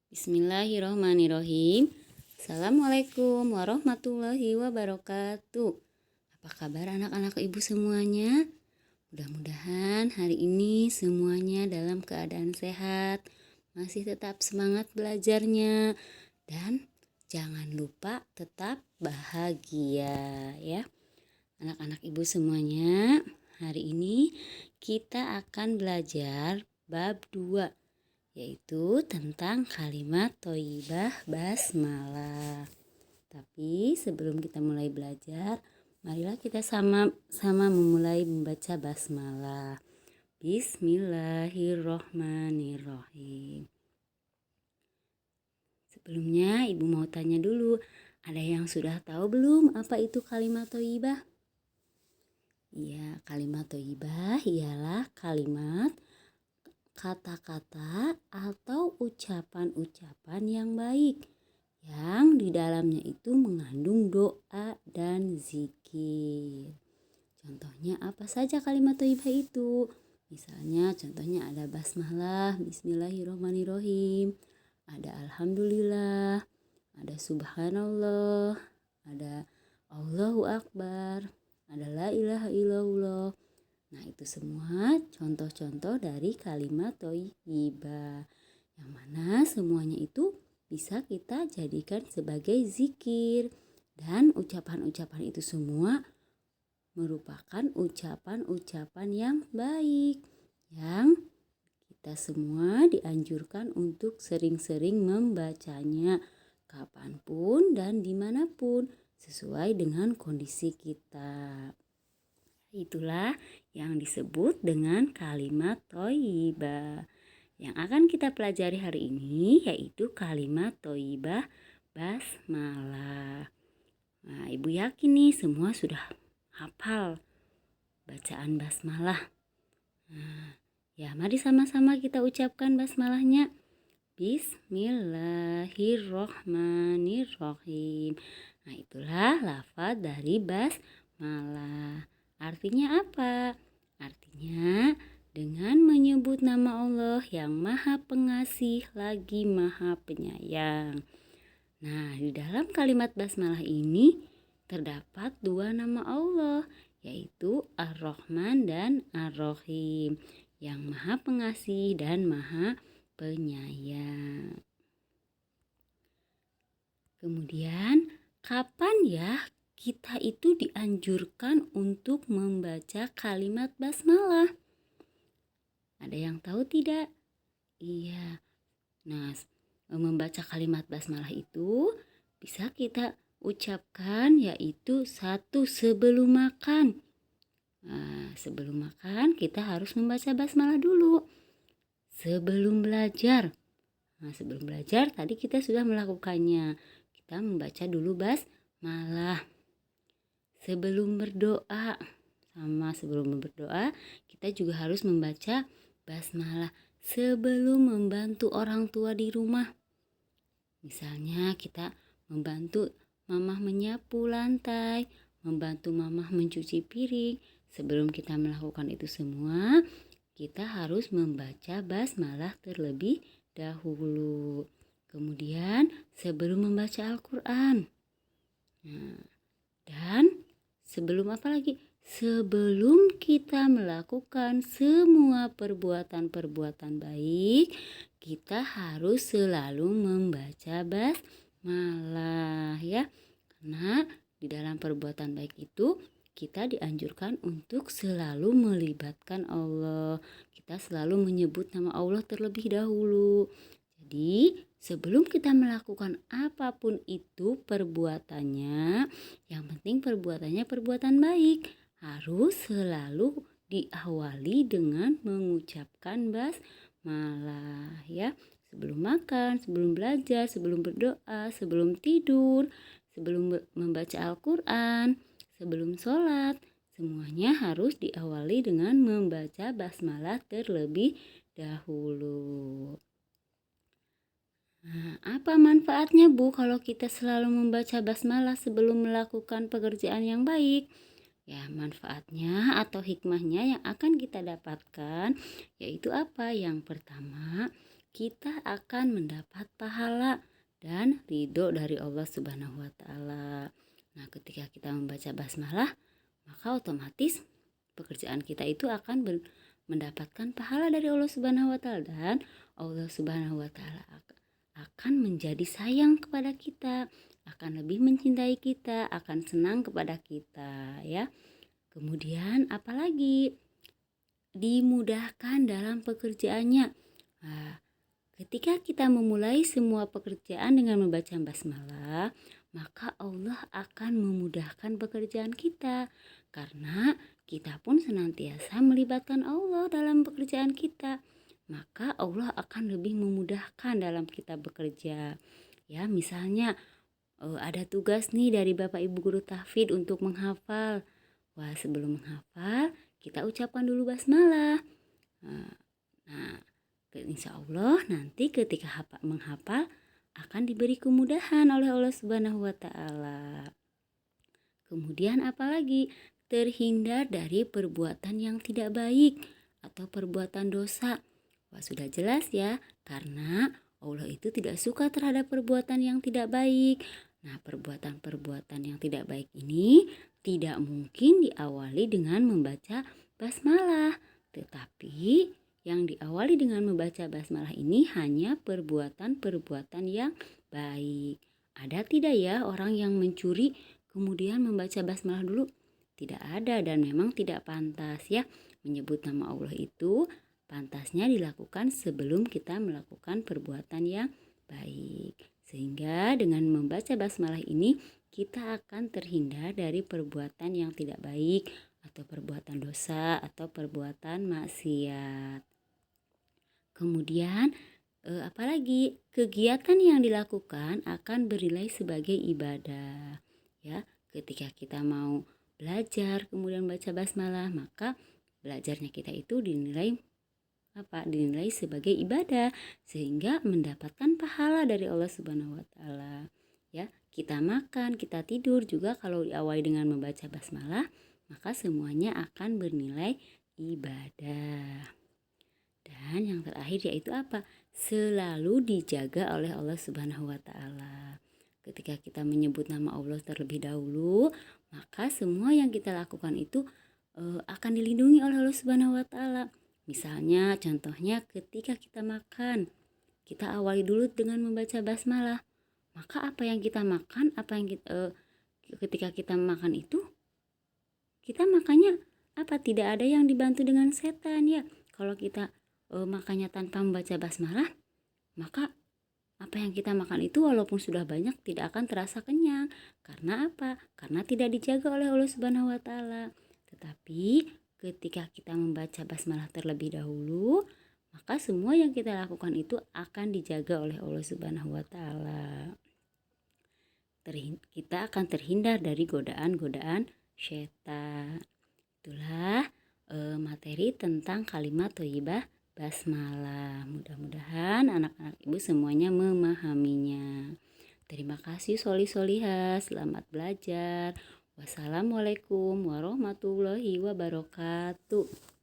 Bismillahirrohmanirrohim. Assalamualaikum warahmatullahi wabarakatuh. Apa kabar anak-anak ibu semuanya? Mudah-mudahan hari ini semuanya dalam keadaan sehat, masih tetap semangat belajarnya, dan jangan lupa tetap bahagia ya. Anak-anak ibu semuanya, hari ini kita akan belajar bab 2, yaitu tentang kalimat thoyyibah basmalah. Tapi sebelum kita mulai belajar, marilah kita sama-sama memulai membaca basmalah. Bismillahirrohmanirrohim. Sebelumnya ibu mau tanya dulu, ada yang sudah tahu belum apa itu kalimat thoyyibah? Iya, kalimat thoyyibah ialah kalimat, kata-kata atau ucapan-ucapan yang baik yang di dalamnya itu mengandung doa dan zikir. Contohnya apa saja kalimat thayyibah itu? Misalnya contohnya ada basmalah, bismillahirrahmanirrahim, ada alhamdulillah, ada subhanallah, ada Allahu akbar, ada la ilaha illallah. Nah, itu semua contoh-contoh dari kalimat thayyibah, yang mana semuanya itu bisa kita jadikan sebagai zikir. Dan ucapan-ucapan itu semua merupakan ucapan-ucapan yang baik, yang kita semua dianjurkan untuk sering-sering membacanya kapanpun dan dimanapun sesuai dengan kondisi kita. Itulah yang disebut dengan kalimat thayyibah. Yang akan kita pelajari hari ini yaitu kalimat thayyibah basmalah. Nah, ibu yakin nih semua sudah hafal bacaan basmalah. Nah, ya mari sama-sama kita ucapkan basmalahnya. Bismillahirrohmanirrohim. Nah, itulah lafaz dari basmalah. Artinya apa? Artinya dengan menyebut nama Allah yang Maha Pengasih lagi Maha Penyayang. Nah, di dalam kalimat basmalah ini terdapat dua nama Allah, yaitu Ar-Rahman dan Ar-Rahim, yang Maha Pengasih dan Maha Penyayang. Kemudian, kapan ya kita itu dianjurkan untuk membaca kalimat basmalah? Ada yang tahu tidak? Iya. Nah, membaca kalimat basmalah itu bisa kita ucapkan yaitu satu sebelum makan. Nah, sebelum makan kita harus membaca basmalah dulu. Sebelum belajar. Nah, sebelum belajar tadi kita sudah melakukannya. Kita membaca dulu basmalah. Sebelum berdoa, sebelum berdoa kita juga harus membaca basmalah. Sebelum membantu orang tua di rumah, misalnya kita membantu mamah menyapu lantai, membantu mamah mencuci piring. Sebelum kita melakukan itu semua, kita harus membaca basmalah terlebih dahulu. Kemudian sebelum membaca Al-Quran. Nah, dan sebelum apa lagi? Sebelum kita melakukan semua perbuatan-perbuatan baik, kita harus selalu membaca basmalah ya. Karena di dalam perbuatan baik itu kita dianjurkan untuk selalu melibatkan Allah. Kita selalu menyebut nama Allah terlebih dahulu. Jadi sebelum kita melakukan apapun itu perbuatannya, yang penting perbuatannya perbuatan baik, harus selalu diawali dengan mengucapkan basmalah ya. Sebelum makan, sebelum belajar, sebelum berdoa, sebelum tidur, sebelum membaca Al-Quran, sebelum sholat, semuanya harus diawali dengan membaca basmalah terlebih dahulu. Nah, apa manfaatnya Bu kalau kita selalu membaca basmalah sebelum melakukan pekerjaan yang baik? Ya, manfaatnya atau hikmahnya yang akan kita dapatkan yaitu apa? Yang pertama, kita akan mendapat pahala dan ridho dari Allah Subhanahu wa taala. Nah, ketika kita membaca basmalah, maka otomatis pekerjaan kita itu akan mendapatkan pahala dari Allah Subhanahu wa taala, dan Allah Subhanahu wa taala akan menjadi sayang kepada kita, akan lebih mencintai kita, akan senang kepada kita ya. Kemudian apalagi dimudahkan dalam pekerjaannya. Nah, ketika kita memulai semua pekerjaan dengan membaca basmalah, maka Allah akan memudahkan pekerjaan kita, karena kita pun senantiasa melibatkan Allah dalam pekerjaan kita. Maka Allah akan lebih memudahkan dalam kita bekerja. Ya, misalnya ada tugas nih dari Bapak Ibu guru tahfidz untuk menghafal. Wah, sebelum menghafal kita ucapkan dulu basmalah. Nah, insya Allah nanti ketika menghafal akan diberi kemudahan oleh Allah Subhanahu wa taala. Kemudian apalagi? Terhindar dari perbuatan yang tidak baik atau perbuatan dosa. Wah, sudah jelas ya, karena Allah itu tidak suka terhadap perbuatan yang tidak baik. Nah, perbuatan-perbuatan yang tidak baik ini tidak mungkin diawali dengan membaca basmalah, tetapi yang diawali dengan membaca basmalah ini hanya perbuatan-perbuatan yang baik. Ada tidak ya orang yang mencuri kemudian membaca basmalah dulu? Tidak ada, dan memang tidak pantas ya. Menyebut nama Allah itu pantasnya dilakukan sebelum kita melakukan perbuatan yang baik. Sehingga dengan membaca basmalah ini kita akan terhindar dari perbuatan yang tidak baik atau perbuatan dosa atau perbuatan maksiat. Kemudian apalagi kegiatan yang dilakukan akan bernilai sebagai ibadah. Ya, ketika kita mau belajar kemudian baca basmalah, maka belajarnya kita itu dinilai sebagai ibadah, sehingga mendapatkan pahala dari Allah Subhanahu wa taala. Ya, kita makan, kita tidur juga kalau diawali dengan membaca basmalah, maka semuanya akan bernilai ibadah. Dan yang terakhir yaitu apa? Selalu dijaga oleh Allah Subhanahu wa taala. Ketika kita menyebut nama Allah terlebih dahulu, maka semua yang kita lakukan itu akan dilindungi oleh Allah Subhanahu wa taala. Misalnya, contohnya ketika kita makan, kita awali dulu dengan membaca basmalah. Maka apa yang kita makan, ketika kita makan itu, kita makannya tidak ada yang dibantu dengan setan ya. Kalau kita makannya tanpa membaca basmalah, maka apa yang kita makan itu walaupun sudah banyak tidak akan terasa kenyang. Karena apa? Karena tidak dijaga oleh Allah Subhanahu wa taala. Tetapi ketika kita membaca basmalah terlebih dahulu, maka semua yang kita lakukan itu akan dijaga oleh Allah Subhanahu wa taala. Kita akan terhindar dari godaan-godaan syaitan. Itulah materi tentang kalimat thayyibah basmalah. Mudah-mudahan anak-anak ibu semuanya memahaminya. Terima kasih soli-solihah, selamat belajar. Wassalamualaikum warahmatullahi wabarakatuh.